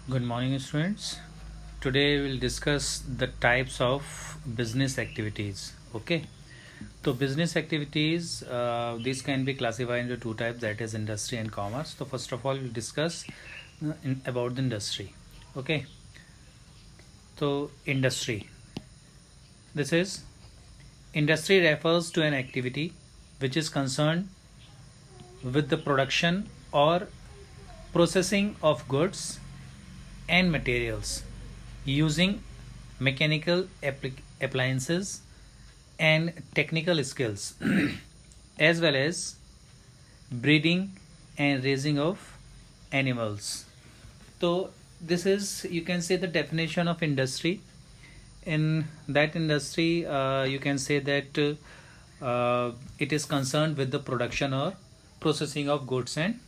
Good morning, students. Today we'll discuss the types of business activities. Okay. So business activities, these can be classified into two types, that is industry and commerce. So first of all, we'll discuss about the industry. Okay. So industry. This is industry refers to an activity which is concerned with the production or processing of goods and materials using mechanical appliances and technical skills as well as breeding and raising of animals. So this is, you can say, the definition of industry. In that industry, you can say that it is concerned with the production or processing of goods and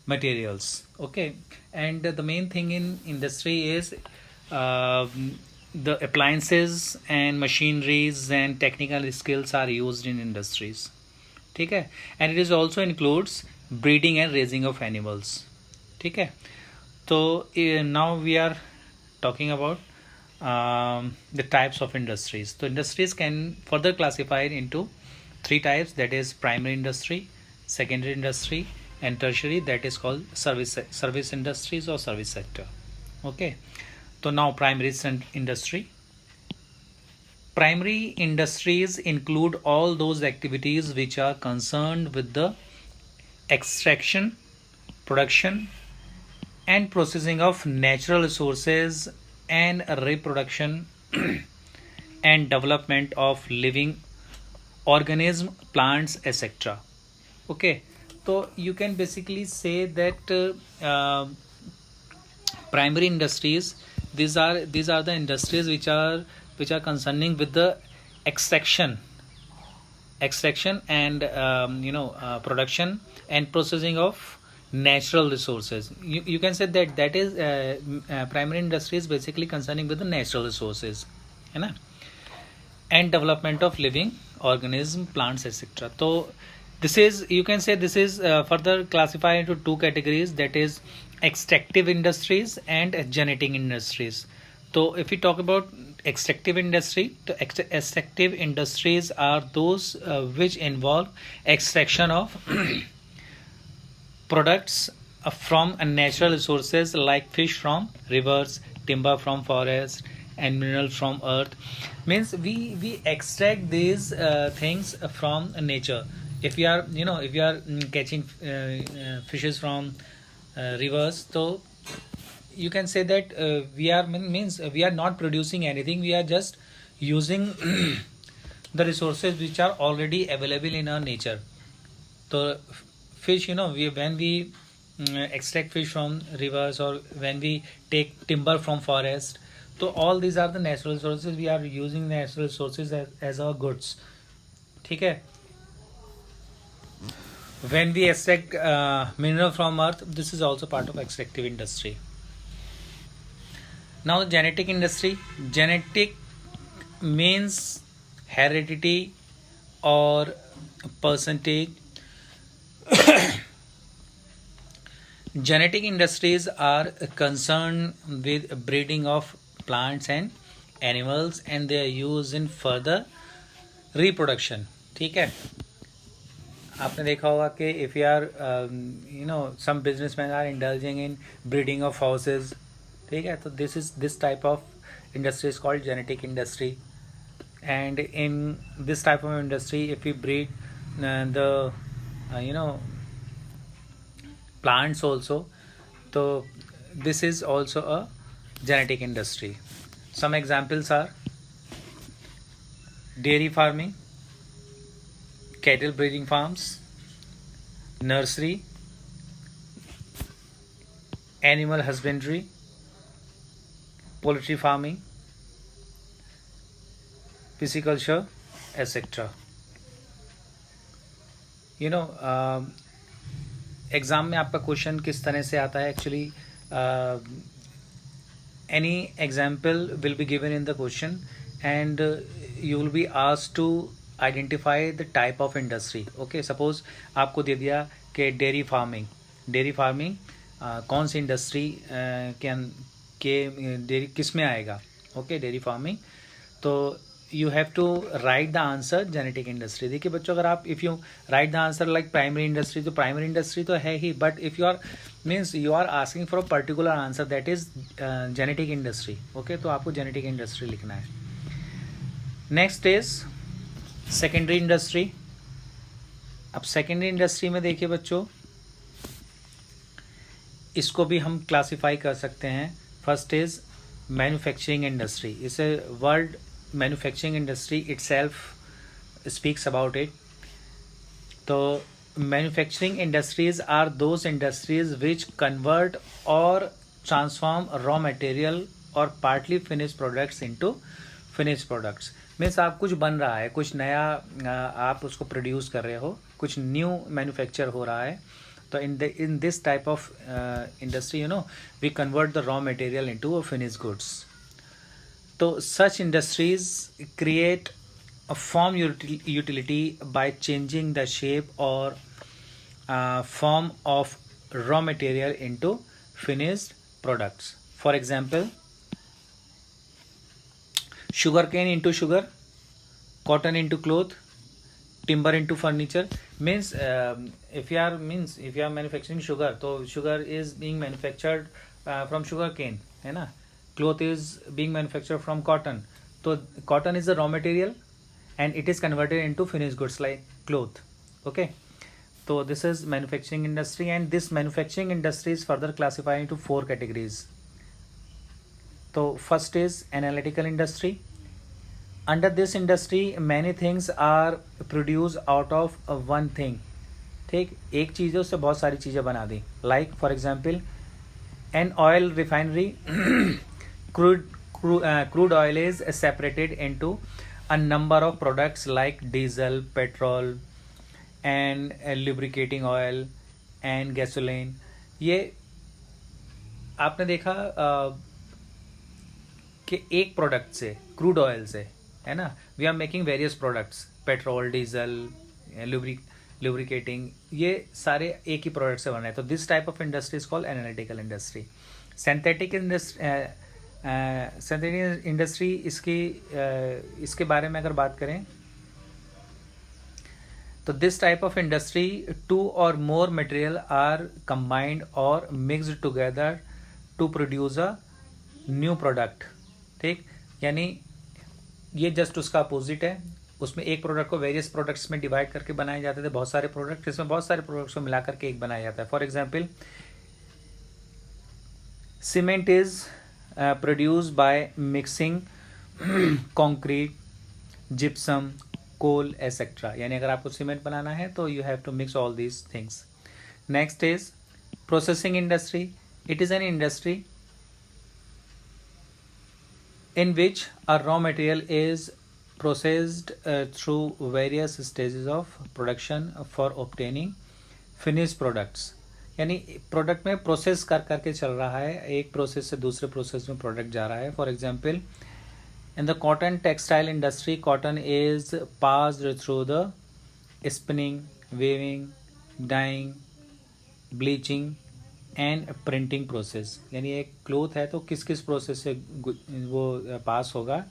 materials. Okay. And the main thing in industry is uh, the appliances and machineries and technical skills are used in industries. Okay. And it is also includes breeding and raising of animals. Okay. So now we are talking about the types of industries. So industries can further classified into three types, that is primary industry, secondary industry, and tertiary, that is called service industries or service sector. Okay. So now primary industry. Primary industries include all those activities which are concerned with the extraction, production, and processing of natural resources and reproduction and development of living organism, plants, etc. Okay. So you can basically say that primary industries, these are the industries which are concerning with the extraction and production and processing of natural resources. You can say that is primary industry is basically concerning with the natural resources, है ना, and development of living organism, plants, etc. So this is, you can say, this is further classified into two categories, that is extractive industries and genetic industries. So if we talk about extractive industry, the extractive industries are those which involve extraction of products from natural resources like fish from rivers, timber from forests, and mineral from earth. Means we extract these things from nature. If we are, if we are catching fishes from rivers, so you can say that we are means we are not producing anything, we are just using the resources which are already available in our nature. So fish, when we extract fish from rivers, or when we take timber from forest, so all these are the natural resources, we are using natural resources as our goods. Okay. When we extract mineral from earth, this is also part of extractive industry. Now the genetic industry. Genetic means heredity or percentage. Genetic industries are concerned with breeding of plants and animals, and they are used in further reproduction. ठीक है. आपने देखा होगा कि if you are some businessmen are indulging in breeding of horses. ठीक है. तो this type of industry is called genetic industry. And in this type of industry, if we breed the plants also, so this is also a genetic industry. Some examples are dairy farming, cattle breeding farms, nursery, animal husbandry, poultry farming, pisciculture, etc. Exam में आपका question किस तरह से आता है actually. Any example will be given in the question, and you will be asked to identify the type of industry. Okay. Suppose आपको दे दिया कि डेयरी फार्मिंग कौन सी इंडस्ट्री के डेयरी किस में आएगा, ओके, डेयरी फार्मिंग। तो you have to write the answer genetic industry. देखिए बच्चों, अगर आप if you write the answer like primary industry, तो प्राइमरी इंडस्ट्री तो है ही, but if you are means you are asking for a particular answer that is genetic industry, okay, तो आपको जेनेटिक इंडस्ट्री लिखना है। Next is secondary industry. अब secondary industry में देखिए बच्चों, इसको भी हम क्लासिफाई कर सकते हैं। First is manufacturing industry. इसे word manufacturing industry itself speaks about it. तो manufacturing industries are those industries which convert और ट्रांसफॉर्म रॉ मटेरियल और partly finish products into finish products. Means आप कुछ बन रहा है, कुछ नया आप उसको प्रोड्यूस कर रहे हो, कुछ न्यू मैन्युफैक्चर हो रहा है। तो in this type of industry, we convert the raw material into a finished goods. So such industries create a form utility by changing the shape or form of raw material into finished products. For example, sugarcane into sugar, cotton into cloth, timber into furniture. Means if you are manufacturing sugar, तो sugar is being manufactured from sugar cane, है ना। cloth is being manufactured from cotton, तो cotton is the raw material and it is converted into finished goods like cloth, okay. So this is manufacturing industry, and this manufacturing industry is further classified into 4 categories. So first is analytical industry. Under this industry many things are produced out of one thing, ठीक, एक चीज़ है उससे बहुत सारी चीज़ें बना दी। Like for example an oil refinery, crude oil is separated into a number of products like diesel, petrol and lubricating oil and gasoline. ये आपने देखा कि एक प्रोडक्ट से, क्रूड ऑयल से, है ना, we are making various products, petrol, diesel, lubricating, ये सारे एक ही प्रोडक्ट से बन रहे हैं। तो this type of industry is called analytical industry. Synthetic industry इसके बारे में अगर बात करें तो this type of industry 2 or more material are combined और mixed together to produce a new product, ठीक। यानी ये जस्ट उसका अपोजिट है। उसमें एक प्रोडक्ट को वेरियस प्रोडक्ट्स में डिवाइड करके बनाए जाते थे, बहुत सारे प्रोडक्ट, इसमें बहुत सारे प्रोडक्ट्स को मिला करके एक बनाया जाता है। For example, cement is produce by mixing concrete, gypsum, coal etcetera. यानी अगर आपको सीमेंट बनाना है तो you have to mix all these things. Next is processing industry. It is an industry in which a raw material is processed through various stages of production for obtaining finished products. यानी product में process कर करके चल रहा है, एक process से दूसरे प्रोसेस में प्रोडक्ट जा रहा है। For example, in the cotton textile industry, cotton is passed through the spinning, weaving, dyeing, bleaching and printing process. यानी एक क्लोथ है तो किस किस प्रोसेस से वो पास होगा,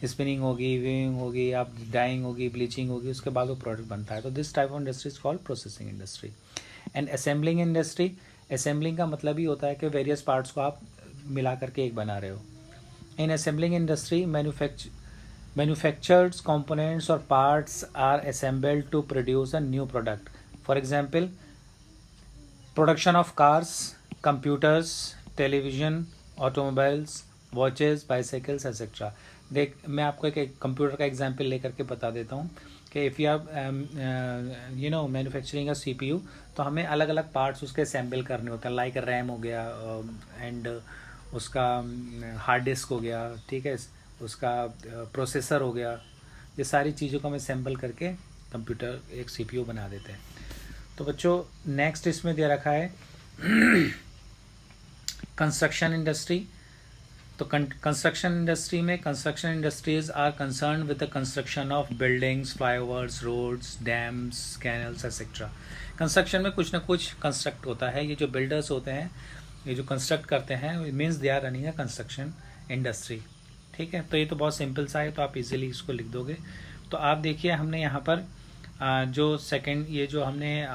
स्पिनिंग होगी, वीविंग होगी, आप डाइंग होगी, ब्लीचिंग होगी, उसके बाद वो प्रोडक्ट बनता है। तो this type of industry is called processing industry. And assembling industry, assembling का मतलब ही होता है कि वेरियस पार्ट्स को आप मिला करके एक बना रहे हो। In assembling industry manufactured components और parts are assembled to produce a new product. For example, production of cars, computers, television, automobiles, watches, bicycles etcetera. देख, मैं आपको एक कंप्यूटर का एग्जांपल लेकर के बता देता हूँ कि if you are manufacturing a CPU, तो हमें अलग अलग पार्ट्स उसके असेंबल करने होते हैं। लाइक रैम हो गया एंड उसका हार्ड डिस्क हो गया, ठीक है, उसका प्रोसेसर हो गया। ये सारी चीज़ों को हम असेंबल करके कंप्यूटर एक CPU बना देते हैं। तो बच्चों, नेक्स्ट इसमें दे रखा है कंस्ट्रक्शन इंडस्ट्री। तो कंस्ट्रक्शन इंडस्ट्री में, construction industries are concern with the construction of buildings, flyovers, roads, dams, canals etcetera. Construction में कुछ ना कुछ कंस्ट्रक्ट होता है। ये जो बिल्डर्स होते हैं ये जो कंस्ट्रक्ट करते हैं means they are running a construction industry. ठीक है, तो ये तो बहुत सिंपल सा है, तो आप इजीली इसको लिख दोगे। तो आप देखिए हमने यहाँ पर जो हमने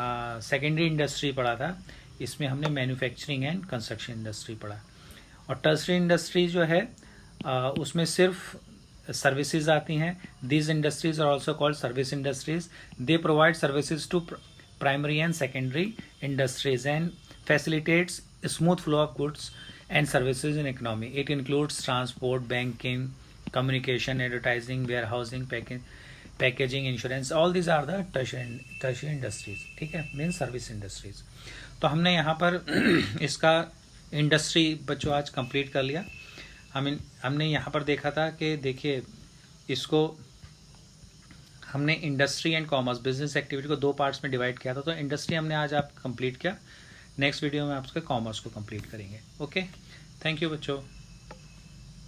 सेकेंडरी इंडस्ट्री पढ़ा था, इसमें हमने मैन्युफैक्चरिंग एंड कंस्ट्रक्शन इंडस्ट्री पढ़ा। और टर्सरी इंडस्ट्री जो है उसमें सिर्फ सर्विसेज आती हैं। These industries are also called service industries. They provide services to primary and secondary industries and facilitates smooth flow of goods and services in economy. It includes transport, banking, communication, advertising, warehousing, packaging, insurance. All these are the tertiary industries. ठीक है, means service industries. तो हमने यहाँ पर इसका industry बच्चों आज complete कर लिया। हमने यहाँ पर देखा था कि देखिए इसको हमने industry and commerce business activity को 2 पार्ट्स में डिवाइड किया था। तो इंडस्ट्री हमने आज आप कंप्लीट किया, नेक्स्ट वीडियो में आप उसके कॉमर्स को कंप्लीट करेंगे। ओके, थैंक यू बच्चों।